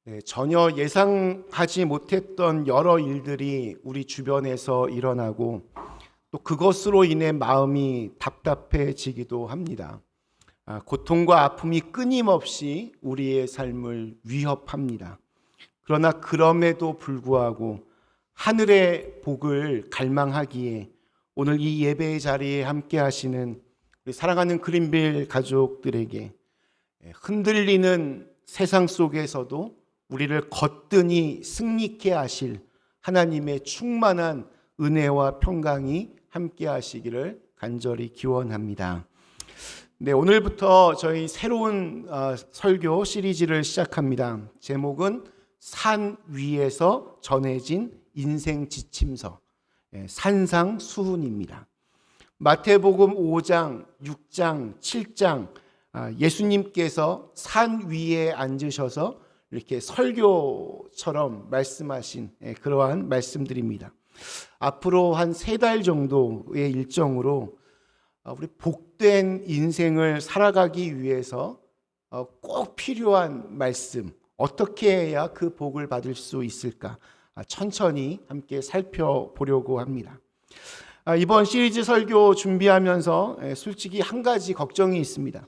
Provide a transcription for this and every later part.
네, 전혀 예상하지 못했던 여러 일들이 우리 주변에서 일어나고 또 그것으로 인해 마음이 답답해지기도 합니다. 고통과 아픔이 끊임없이 우리의 삶을 위협합니다. 그러나 그럼에도 불구하고 하늘의 복을 갈망하기에 오늘 이 예배의 자리에 함께 하시는 우리 사랑하는 그린빌 가족들에게 흔들리는 세상 속에서도 우리를 거뜬히 승리케 하실 하나님의 충만한 은혜와 평강이 함께 하시기를 간절히 기원합니다. 네, 오늘부터 저희 새로운 설교 시리즈를 시작합니다. 제목은 산 위에서 전해진 인생 지침서, 산상수훈입니다. 마태복음 5장, 6장, 7장 예수님께서 산 위에 앉으셔서 이렇게 설교처럼 말씀하신 그러한 말씀들입니다. 앞으로 한 3달 정도의 일정으로 우리 복된 인생을 살아가기 위해서 꼭 필요한 말씀, 어떻게 해야 그 복을 받을 수 있을까 천천히 함께 살펴보려고 합니다. 이번 시리즈 설교 준비하면서 솔직히 한 가지 걱정이 있습니다.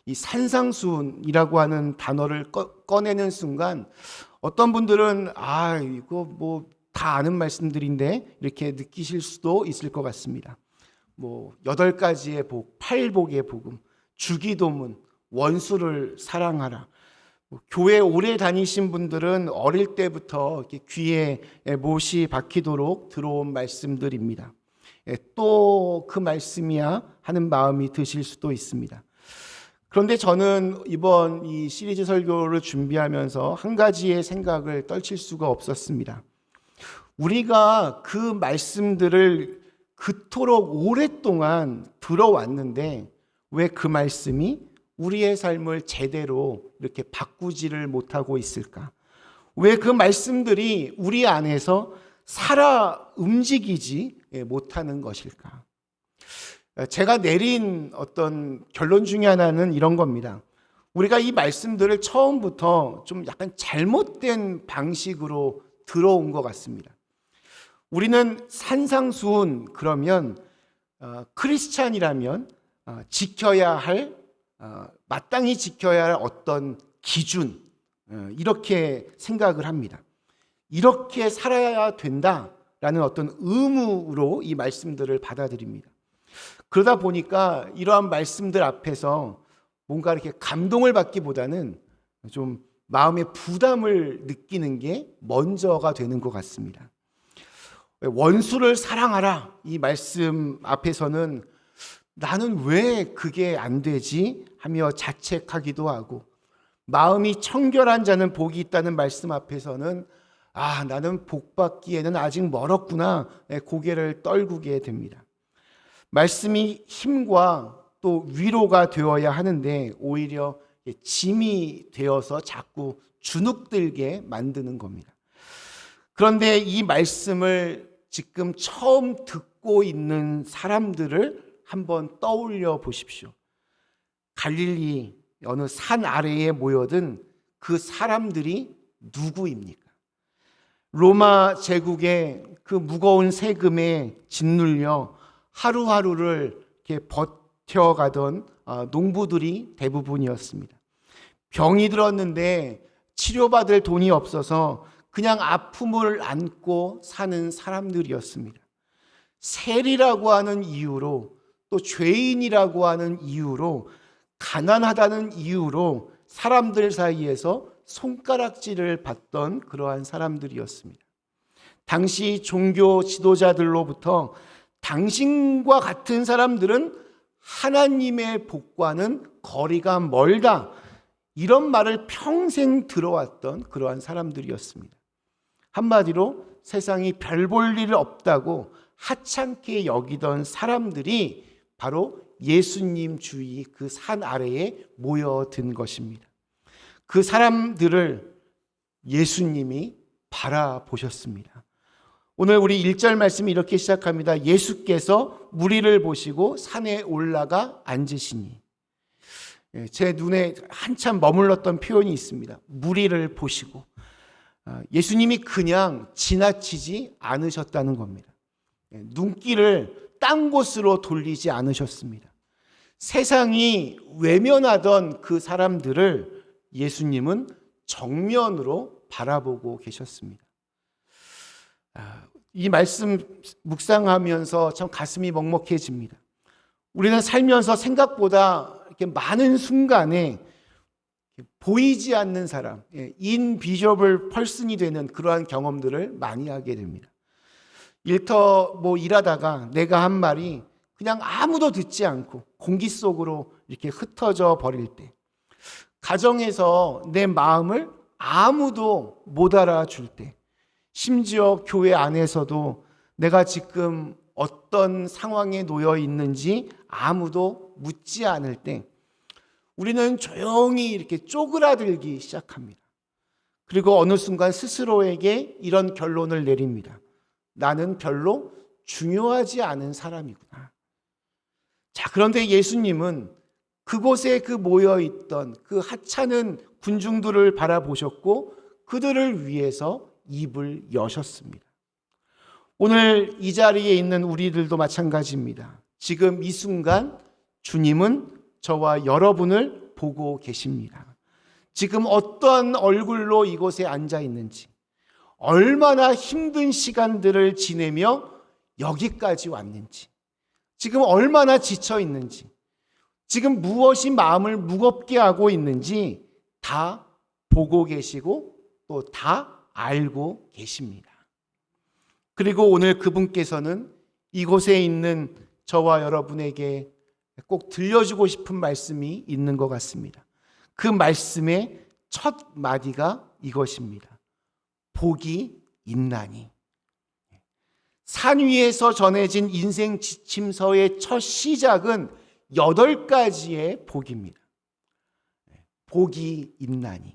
이 산상수훈이라고 하는 단어를 꺼내는 순간 어떤 분들은 이거 뭐 다 아는 말씀들인데 이렇게 느끼실 수도 있을 것 같습니다. 8가지의 복, 8복의 복음, 주기도문, 원수를 사랑하라. 교회 오래 다니신 분들은 어릴 때부터 이렇게 귀에 못이 박히도록 들어온 말씀들입니다. 또 그 말씀이야 하는 마음이 드실 수도 있습니다. 그런데 저는 이번 이 시리즈 설교를 준비하면서 한 가지의 생각을 떨칠 수가 없었습니다. 우리가 그 말씀들을 그토록 오랫동안 들어왔는데 왜 그 말씀이 우리의 삶을 제대로 이렇게 바꾸지를 못하고 있을까? 왜 그 말씀들이 우리 안에서 살아 움직이지 못하는 것일까? 제가 내린 어떤 결론 중에 하나는 이런 겁니다. 우리가 이 말씀들을 처음부터 좀 약간 잘못된 방식으로 들어온 것 같습니다. 우리는 산상수훈 그러면 크리스찬이라면 지켜야 할 마땅히 지켜야 할 어떤 기준 이렇게 생각을 합니다. 이렇게 살아야 된다라는 어떤 의무로 이 말씀들을 받아들입니다. 그러다 보니까 이러한 말씀들 앞에서 뭔가 이렇게 감동을 받기보다는 좀 마음의 부담을 느끼는 게 먼저가 되는 것 같습니다. 원수를 사랑하라 이 말씀 앞에서는 나는 왜 그게 안 되지 하며 자책하기도 하고, 마음이 청결한 자는 복이 있다는 말씀 앞에서는 나는 복 받기에는 아직 멀었구나 고개를 떨구게 됩니다. 말씀이 힘과 또 위로가 되어야 하는데 오히려 짐이 되어서 자꾸 주눅들게 만드는 겁니다. 그런데 이 말씀을 지금 처음 듣고 있는 사람들을 한번 떠올려 보십시오. 갈릴리 어느 산 아래에 모여든 그 사람들이 누구입니까? 로마 제국의 그 무거운 세금에 짓눌려 하루하루를 이렇게 버텨가던 농부들이 대부분이었습니다. 병이 들었는데 치료받을 돈이 없어서 그냥 아픔을 안고 사는 사람들이었습니다. 세리라고 하는 이유로 또 죄인이라고 하는 이유로 가난하다는 이유로 사람들 사이에서 손가락질을 받던 그러한 사람들이었습니다. 당시 종교 지도자들로부터 당신과 같은 사람들은 하나님의 복과는 거리가 멀다, 이런 말을 평생 들어왔던 그러한 사람들이었습니다. 한마디로 세상이 별 볼 일 없다고 하찮게 여기던 사람들이 바로 예수님 주위 그 산 아래에 모여든 것입니다. 그 사람들을 예수님이 바라보셨습니다. 오늘 우리 1절 말씀이 이렇게 시작합니다. 예수께서 무리를 보시고 산에 올라가 앉으시니. 제 눈에 한참 머물렀던 표현이 있습니다. 무리를 보시고. 예수님이 그냥 지나치지 않으셨다는 겁니다. 눈길을 딴 곳으로 돌리지 않으셨습니다. 세상이 외면하던 그 사람들을 예수님은 정면으로 바라보고 계셨습니다. 이 말씀 묵상하면서 참 가슴이 먹먹해집니다. 우리는 살면서 생각보다 이렇게 많은 순간에 보이지 않는 사람, 인비저블 펄슨이 되는 그러한 경험들을 많이 하게 됩니다. 일하다가 내가 한 말이 그냥 아무도 듣지 않고 공기 속으로 이렇게 흩어져 버릴 때, 가정에서 내 마음을 아무도 못 알아줄 때, 심지어 교회 안에서도 내가 지금 어떤 상황에 놓여 있는지 아무도 묻지 않을 때 우리는 조용히 이렇게 쪼그라들기 시작합니다. 그리고 어느 순간 스스로에게 이런 결론을 내립니다. 나는 별로 중요하지 않은 사람이구나. 자, 그런데 예수님은 그곳에 모여있던 그 하찮은 군중들을 바라보셨고 그들을 위해서 입을 여셨습니다. 오늘 이 자리에 있는 우리들도 마찬가지입니다. 지금 이 순간 주님은 저와 여러분을 보고 계십니다. 지금 어떤 얼굴로 이곳에 앉아 있는지, 얼마나 힘든 시간들을 지내며 여기까지 왔는지, 지금 얼마나 지쳐 있는지, 지금 무엇이 마음을 무겁게 하고 있는지 다 보고 계시고 또 다 알고 계십니다. 그리고 오늘 그분께서는 이곳에 있는 저와 여러분에게 꼭 들려주고 싶은 말씀이 있는 것 같습니다. 그 말씀의 첫 마디가 이것입니다. 복이 있나니. 산 위에서 전해진 인생 지침서의 첫 시작은 8가지의 복입니다. 복이 있나니.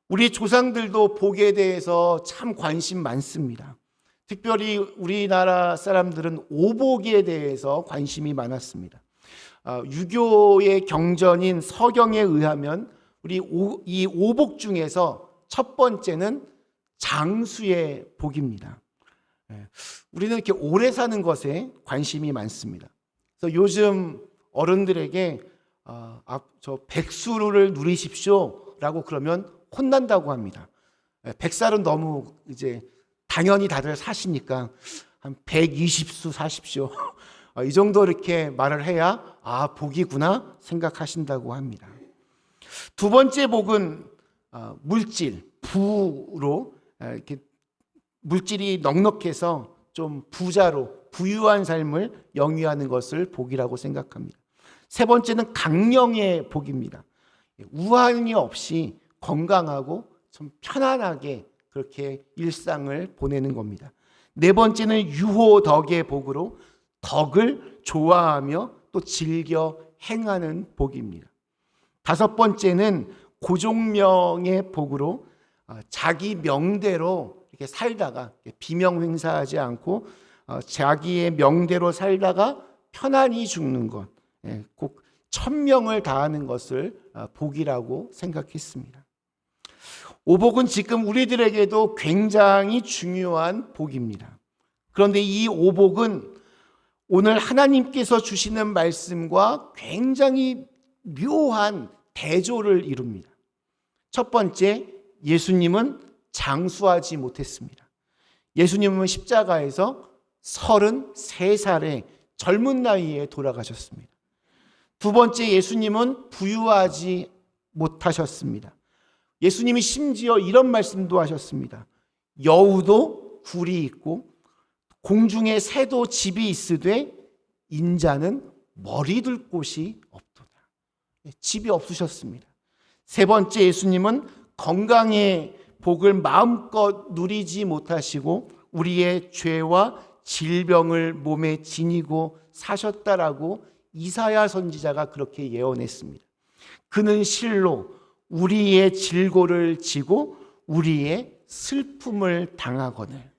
우리 조상들도 복에 대해서 참 관심 많습니다. 특별히 우리나라 사람들은 오복에 대해서 관심이 많았습니다. 유교의 경전인 서경에 의하면 이 오복 중에서 첫 번째는 장수의 복입니다. 우리는 이렇게 오래 사는 것에 관심이 많습니다. 그래서 요즘 어른들에게 저 백수를 누리십시오라고 그러면 혼난다고 합니다. 100살은 너무 이제 당연히 다들 사시니까 한 120수 사십시오. 이 정도 이렇게 말을 해야 복이구나 생각하신다고 합니다. 두 번째 복은 물질, 부로 이렇게 물질이 넉넉해서 좀 부자로 부유한 삶을 영위하는 것을 복이라고 생각합니다. 세 번째는 강령의 복입니다. 우환이 없이 건강하고 좀 편안하게 그렇게 일상을 보내는 겁니다. 네 번째는 유호덕의 복으로 덕을 좋아하며 또 즐겨 행하는 복입니다. 다섯 번째는 고종명의 복으로 자기 명대로 이렇게 살다가 비명 행사하지 않고 자기의 명대로 살다가 편안히 죽는 것, 꼭 천명을 다하는 것을 복이라고 생각했습니다. 오복은 지금 우리들에게도 굉장히 중요한 복입니다. 그런데 이 오복은 오늘 하나님께서 주시는 말씀과 굉장히 묘한 대조를 이룹니다. 첫 번째, 예수님은 장수하지 못했습니다. 예수님은 십자가에서 33살의 젊은 나이에 돌아가셨습니다. 두 번째, 예수님은 부유하지 못하셨습니다. 예수님이 심지어 이런 말씀도 하셨습니다. 여우도 굴이 있고 공중에 새도 집이 있으되 인자는 머리 둘 곳이 없도다. 집이 없으셨습니다. 세 번째, 예수님은 건강의 복을 마음껏 누리지 못하시고 우리의 죄와 질병을 몸에 지니고 사셨다라고 이사야 선지자가 그렇게 예언했습니다. 그는 실로 우리의 질고를 지고 우리의 슬픔을 당하거늘.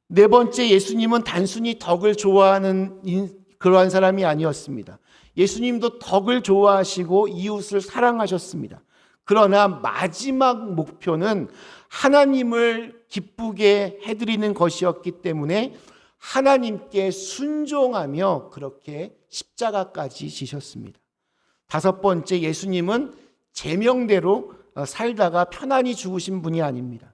네 번째, 예수님은 단순히 덕을 좋아하는 그러한 사람이 아니었습니다. 예수님도 덕을 좋아하시고 이웃을 사랑하셨습니다. 그러나 마지막 목표는 하나님을 기쁘게 해드리는 것이었기 때문에 하나님께 순종하며 그렇게 십자가까지 지셨습니다. 다섯 번째, 예수님은 제명대로 살다가 편안히 죽으신 분이 아닙니다.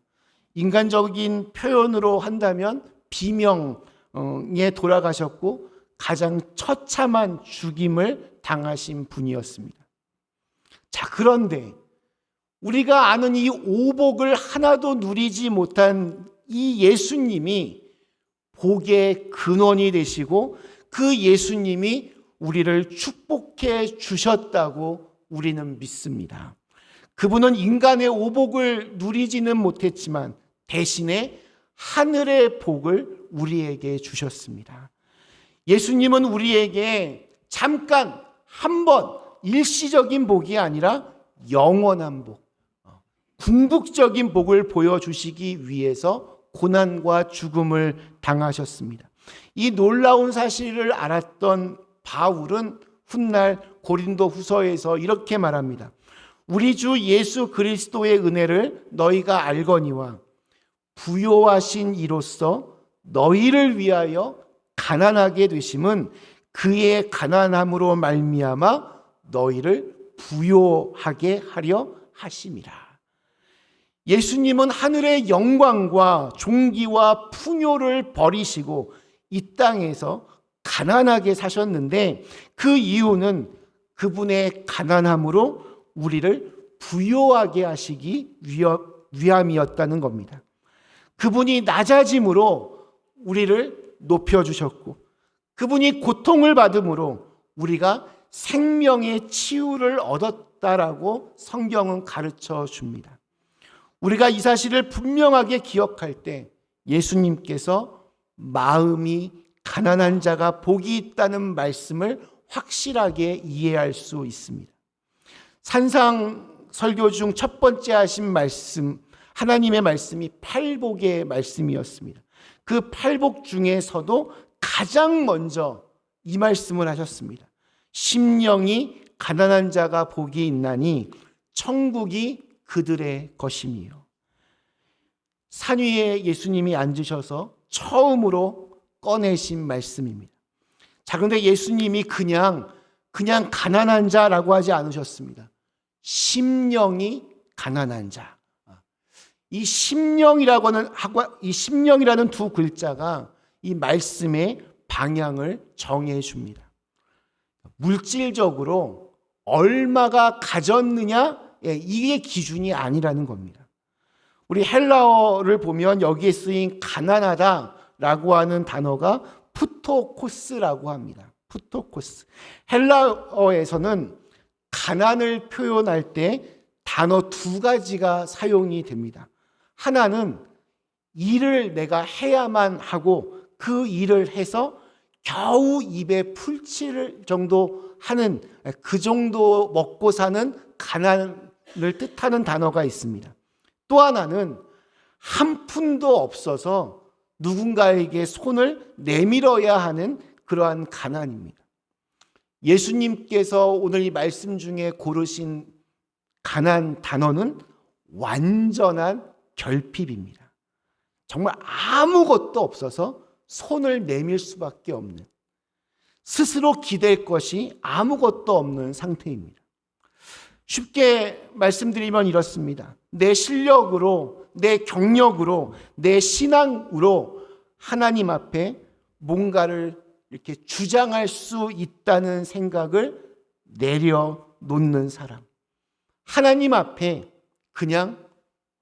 인간적인 표현으로 한다면 비명에 돌아가셨고 가장 처참한 죽임을 당하신 분이었습니다. 자, 그런데 우리가 아는 이 오복을 하나도 누리지 못한 이 예수님이 복의 근원이 되시고 그 예수님이 우리를 축복해 주셨다고 우리는 믿습니다. 그분은 인간의 오복을 누리지는 못했지만 대신에 하늘의 복을 우리에게 주셨습니다. 예수님은 우리에게 잠깐 한 번 일시적인 복이 아니라 영원한 복, 궁극적인 복을 보여주시기 위해서 고난과 죽음을 당하셨습니다. 이 놀라운 사실을 알았던 바울은 훗날 고린도 후서에서 이렇게 말합니다. 우리 주 예수 그리스도의 은혜를 너희가 알거니와 부요하신 이로써 너희를 위하여 가난하게 되심은 그의 가난함으로 말미암아 너희를 부요하게 하려 하심이라. 예수님은 하늘의 영광과 존귀와 풍요를 버리시고 이 땅에서 가난하게 사셨는데 그 이유는 그분의 가난함으로 우리를 부요하게 하시기 위함이었다는 겁니다. 그분이 낮아짐으로 우리를 높여주셨고 그분이 고통을 받음으로 우리가 생명의 치유를 얻었다라고 성경은 가르쳐 줍니다. 우리가 이 사실을 분명하게 기억할 때 예수님께서 마음이 가난한 자가 복이 있다는 말씀을 확실하게 이해할 수 있습니다. 산상 설교 중 첫 번째 하신 말씀, 하나님의 말씀이 팔복의 말씀이었습니다. 그 팔복 중에서도 가장 먼저 이 말씀을 하셨습니다. 심령이 가난한 자가 복이 있나니 천국이 그들의 것임이요. 산 위에 예수님이 앉으셔서 처음으로 꺼내신 말씀입니다. 자, 그런데 예수님이 그냥 가난한 자라고 하지 않으셨습니다. 심령이 가난한 자. 이 심령이라는 두 글자가 이 말씀의 방향을 정해 줍니다. 물질적으로 얼마가 가졌느냐, 이게 기준이 아니라는 겁니다. 우리 헬라어를 보면 여기에 쓰인 가난하다라고 하는 단어가 푸토코스라고 합니다. 푸토코스. 헬라어에서는 가난을 표현할 때 단어 두 가지가 사용이 됩니다. 하나는 일을 내가 해야만 하고 그 일을 해서 겨우 입에 풀칠 정도 하는 그 정도 먹고 사는 가난을 뜻하는 단어가 있습니다. 또 하나는 한 푼도 없어서 누군가에게 손을 내밀어야 하는 그러한 가난입니다. 예수님께서 오늘 이 말씀 중에 고르신 가난 단어는 완전한 결핍입니다. 정말 아무것도 없어서 손을 내밀 수밖에 없는, 스스로 기댈 것이 아무것도 없는 상태입니다. 쉽게 말씀드리면 이렇습니다. 내 실력으로, 내 경력으로, 내 신앙으로 하나님 앞에 뭔가를 이렇게 주장할 수 있다는 생각을 내려놓는 사람. 하나님 앞에 그냥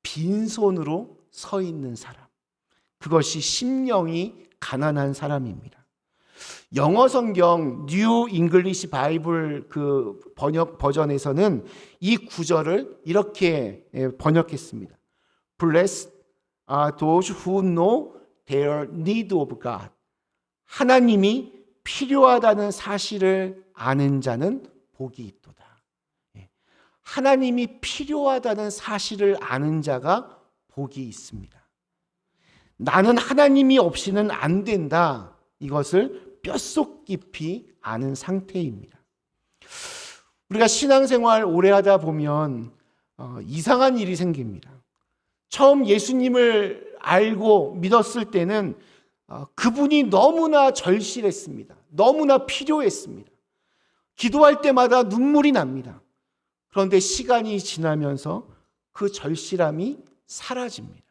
빈손으로 서 있는 사람. 그것이 심령이 가난한 사람입니다. 영어 성경 뉴 잉글리시 바이블 그 번역 버전에서는 이 구절을 이렇게 번역했습니다. Blessed are those who know their need of God. 하나님이 필요하다는 사실을 아는 자는 복이 있도다. 하나님이 필요하다는 사실을 아는 자가 복이 있습니다. 나는 하나님이 없이는 안 된다. 이것을 뼛속 깊이 아는 상태입니다. 우리가 신앙생활 오래 하다 보면 이상한 일이 생깁니다. 처음 예수님을 알고 믿었을 때는 그분이 너무나 절실했습니다. 너무나 필요했습니다. 기도할 때마다 눈물이 납니다. 그런데 시간이 지나면서 그 절실함이 사라집니다.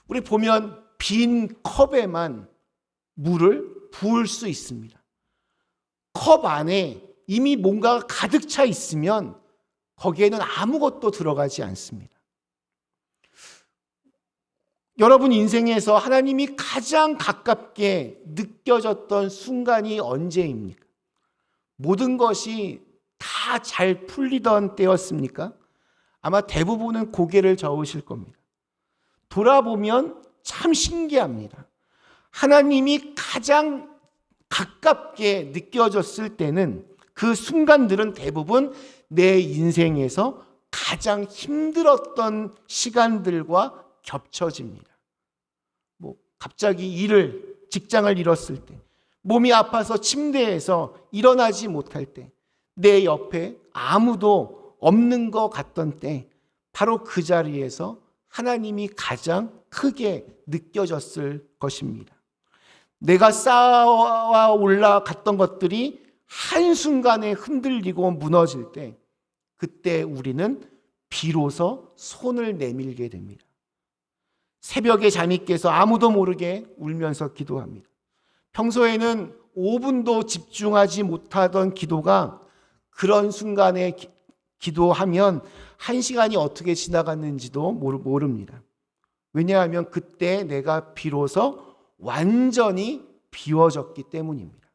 우리 보면 빈 컵에만 물을 부을 수 있습니다. 컵 안에 이미 뭔가가 가득 차 있으면 거기에는 아무것도 들어가지 않습니다. 여러분 인생에서 하나님이 가장 가깝게 느껴졌던 순간이 언제입니까? 모든 것이 다 잘 풀리던 때였습니까? 아마 대부분은 고개를 저으실 겁니다. 돌아보면 참 신기합니다. 하나님이 가장 가깝게 느껴졌을 때는 그 순간들은 대부분 내 인생에서 가장 힘들었던 시간들과 겹쳐집니다. 갑자기 직장을 잃었을 때, 몸이 아파서 침대에서 일어나지 못할 때, 내 옆에 아무도 없는 것 같던 때, 바로 그 자리에서 하나님이 가장 크게 느껴졌을 것입니다. 내가 쌓아 올라갔던 것들이 한순간에 흔들리고 무너질 때, 그때 우리는 비로소 손을 내밀게 됩니다. 새벽에 잠이 깨서 아무도 모르게 울면서 기도합니다. 평소에는 5분도 집중하지 못하던 기도가 그런 순간에 기도하면 1시간이 어떻게 지나갔는지도 모릅니다. 왜냐하면 그때 내가 비로소 완전히 비워졌기 때문입니다.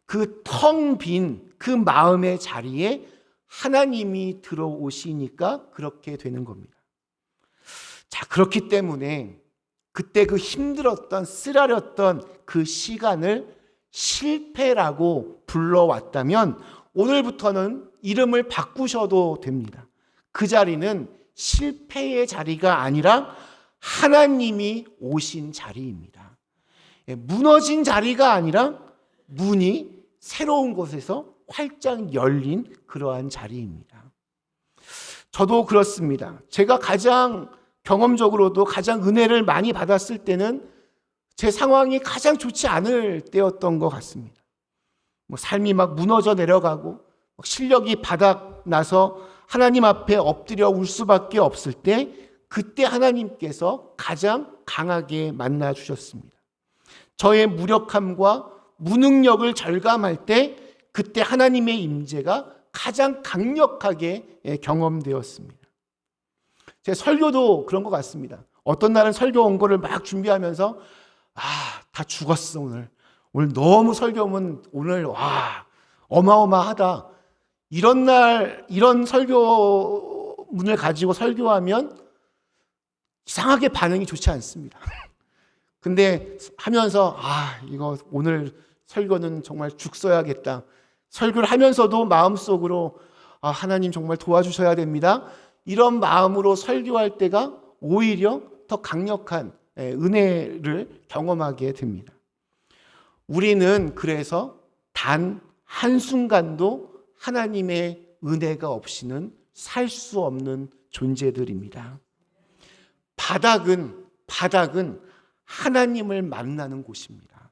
그 텅 빈 그 마음의 자리에 하나님이 들어오시니까 그렇게 되는 겁니다. 자, 그렇기 때문에 그때 그 힘들었던 쓰라렸던 그 시간을 실패라고 불러왔다면 오늘부터는 이름을 바꾸셔도 됩니다. 그 자리는 실패의 자리가 아니라 하나님이 오신 자리입니다. 무너진 자리가 아니라 문이 새로운 곳에서 활짝 열린 그러한 자리입니다. 저도 그렇습니다. 제가 가장 경험적으로도 가장 은혜를 많이 받았을 때는 제 상황이 가장 좋지 않을 때였던 것 같습니다. 삶이 막 무너져 내려가고 실력이 바닥나서 하나님 앞에 엎드려 울 수밖에 없을 때, 그때 하나님께서 가장 강하게 만나 주셨습니다. 저의 무력함과 무능력을 절감할 때 그때 하나님의 임재가 가장 강력하게 경험되었습니다. 제 설교도 그런 것 같습니다. 어떤 날은 설교 원고를 막 준비하면서 다 죽었어 오늘 너무 설교면 오늘 어마어마하다. 이런 날 이런 설교문을 가지고 설교하면 이상하게 반응이 좋지 않습니다. 근데 하면서 이거 오늘 설교는 정말 죽 써야겠다. 설교를 하면서도 마음속으로 하나님 정말 도와주셔야 됩니다. 이런 마음으로 설교할 때가 오히려 더 강력한 은혜를 경험하게 됩니다. 우리는 그래서 단 한순간도 하나님의 은혜가 없이는 살 수 없는 존재들입니다. 바닥은 하나님을 만나는 곳입니다.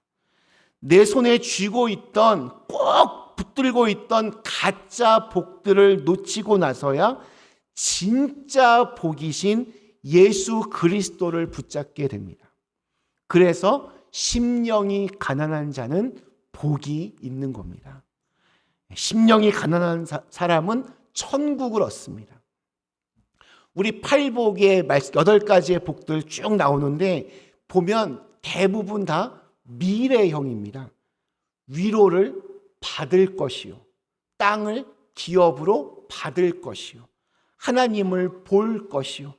내 손에 쥐고 있던, 꼭 붙들고 있던 가짜 복들을 놓치고 나서야 진짜 복이신 예수 그리스도를 붙잡게 됩니다. 그래서 심령이 가난한 자는 복이 있는 겁니다. 심령이 가난한 사람은 천국을 얻습니다. 우리 팔복의 8가지의 복들 쭉 나오는데 보면 대부분 다 미래형입니다. 위로를 받을 것이요, 땅을 기업으로 받을 것이요, 하나님을 볼 것이요.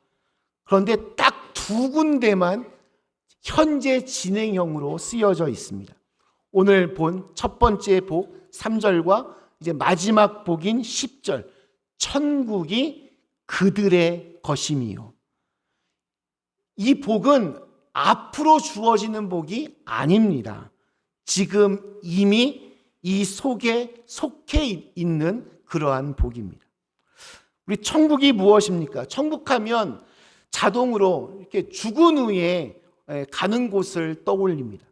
그런데 딱 2군데만 현재 진행형으로 쓰여져 있습니다. 오늘 본 첫 번째 복 3절과 이제 마지막 복인 10절, 천국이 그들의 것임이요. 이 복은 앞으로 주어지는 복이 아닙니다. 지금 이미 이 속에 속해 있는 그러한 복입니다. 우리 천국이 무엇입니까? 천국하면 자동으로 이렇게 죽은 후에 가는 곳을 떠올립니다.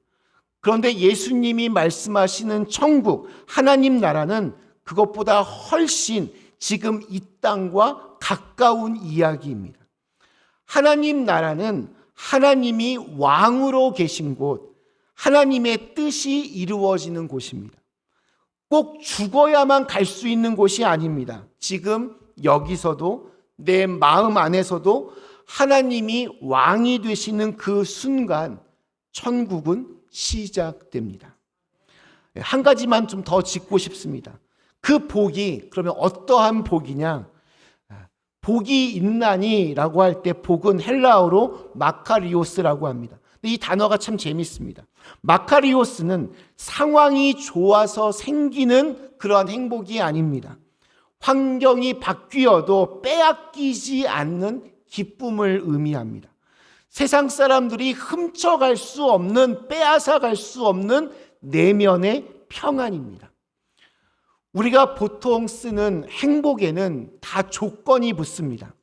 그런데 예수님이 말씀하시는 천국, 하나님 나라는 그것보다 훨씬 지금 이 땅과 가까운 이야기입니다. 하나님 나라는 하나님이 왕으로 계신 곳, 하나님의 뜻이 이루어지는 곳입니다. 꼭 죽어야만 갈 수 있는 곳이 아닙니다. 지금 여기서도 내 마음 안에서도 하나님이 왕이 되시는 그 순간 천국은 시작됩니다. 한 가지만 좀 더 짚고 싶습니다. 그 복이 그러면 어떠한 복이냐? 복이 있나니라고 할 때 복은 헬라어로 마카리오스라고 합니다. 이 단어가 참 재밌습니다. 마카리오스는 상황이 좋아서 생기는 그러한 행복이 아닙니다. 환경이 바뀌어도 빼앗기지 않는 기쁨을 의미합니다. 세상 사람들이 훔쳐갈 수 없는, 빼앗아갈 수 없는 내면의 평안입니다. 우리가 보통 쓰는 행복에는 다 조건이 붙습니다.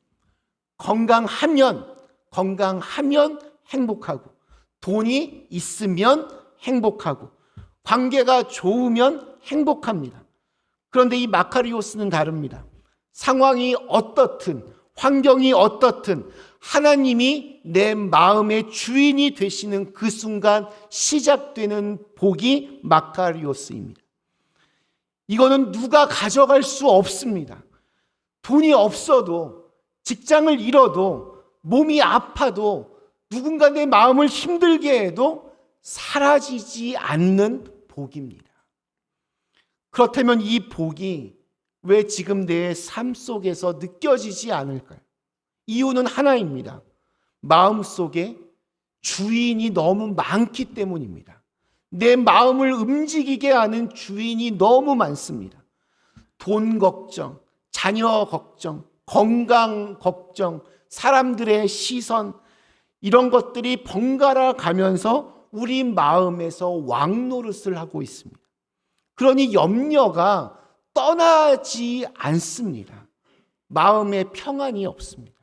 건강하면 행복하고, 돈이 있으면 행복하고, 관계가 좋으면 행복합니다. 그런데 이 마카리오스는 다릅니다. 상황이 어떻든, 환경이 어떻든 하나님이 내 마음의 주인이 되시는 그 순간 시작되는 복이 마카리오스입니다. 이거는 누가 가져갈 수 없습니다. 돈이 없어도, 직장을 잃어도, 몸이 아파도, 누군가 내 마음을 힘들게 해도 사라지지 않는 복입니다. 그렇다면 이 복이 왜 지금 내 삶 속에서 느껴지지 않을까요? 이유는 하나입니다. 마음속에 주인이 너무 많기 때문입니다. 내 마음을 움직이게 하는 주인이 너무 많습니다. 돈 걱정, 자녀 걱정, 건강 걱정, 사람들의 시선, 이런 것들이 번갈아 가면서 우리 마음에서 왕노릇을 하고 있습니다. 그러니 염려가 떠나지 않습니다. 마음에 평안이 없습니다.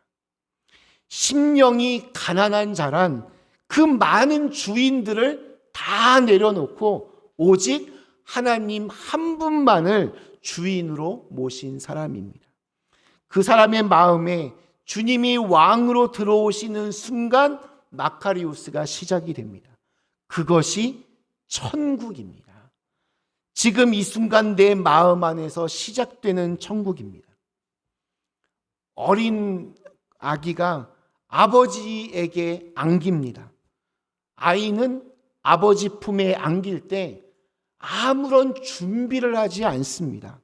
심령이 가난한 자란 그 많은 주인들을 다 내려놓고 오직 하나님 한 분만을 주인으로 모신 사람입니다. 그 사람의 마음에 주님이 왕으로 들어오시는 순간 마카리오스가 시작이 됩니다. 그것이 천국입니다. 지금 이 순간 내 마음 안에서 시작되는 천국입니다. 어린 아기가 아버지에게 안깁니다. 아이는 아버지 품에 안길 때 아무런 준비를 하지 않습니다.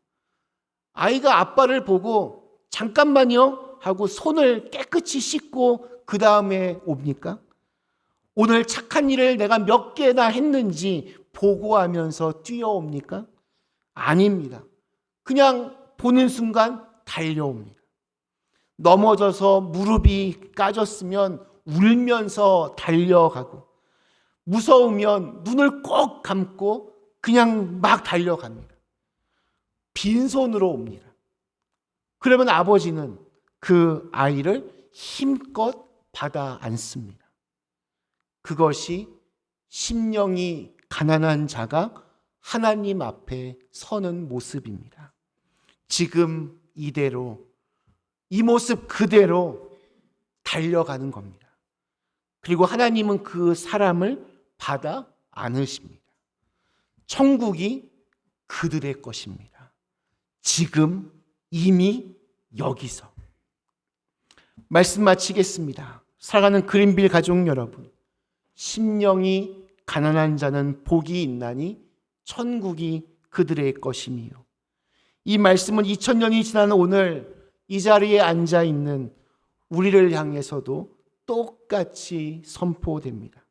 아이가 아빠를 보고 잠깐만요 하고 손을 깨끗이 씻고 그 다음에 옵니까? 오늘 착한 일을 내가 몇 개나 했는지 보고하면서 뛰어옵니까? 아닙니다. 그냥 보는 순간 달려옵니다. 넘어져서 무릎이 까졌으면 울면서 달려가고, 무서우면 눈을 꼭 감고 그냥 막 달려갑니다. 빈손으로 옵니다. 그러면 아버지는 그 아이를 힘껏 받아 안습니다. 그것이 심령이 가난한 자가 하나님 앞에 서는 모습입니다. 지금 이대로, 이 모습 그대로 달려가는 겁니다. 그리고 하나님은 그 사람을 받아 안으십니다. 천국이 그들의 것입니다. 지금 이미 여기서. 말씀 마치겠습니다. 사랑하는 그린빌 가족 여러분, 심령이 가난한 자는 복이 있나니 천국이 그들의 것이니요. 이 말씀은 2000년이 지난 오늘 이 자리에 앉아 있는 우리를 향해서도 똑같이 선포됩니다.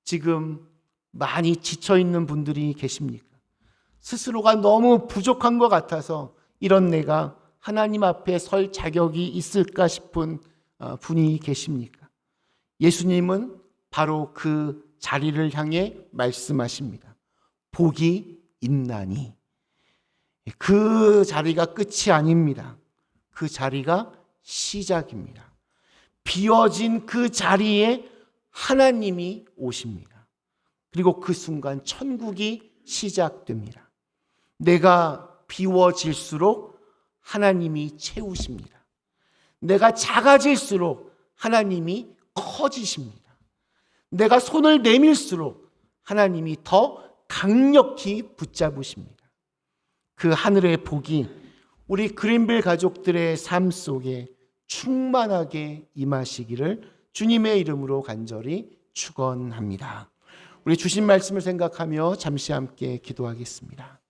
지금 많이 지쳐 있는 분들이 계십니까? 스스로가 너무 부족한 것 같아서 이런 내가 하나님 앞에 설 자격이 있을까 싶은 분이 계십니까? 예수님은 바로 그 자리를 향해 말씀하십니다. 복이 있나니. 그 자리가 끝이 아닙니다. 그 그 자리가 시작입니다. 비워진 그 자리에 하나님이 오십니다. 그리고 그 순간 천국이 시작됩니다. 내가 비워질수록 하나님이 채우십니다. 내가 작아질수록 하나님이 커지십니다. 내가 손을 내밀수록 하나님이 더 강력히 붙잡으십니다. 그 하늘의 복이 우리 그린빌 가족들의 삶 속에 충만하게 임하시기를 주님의 이름으로 간절히 축원합니다. 우리 주신 말씀을 생각하며 잠시 함께 기도하겠습니다.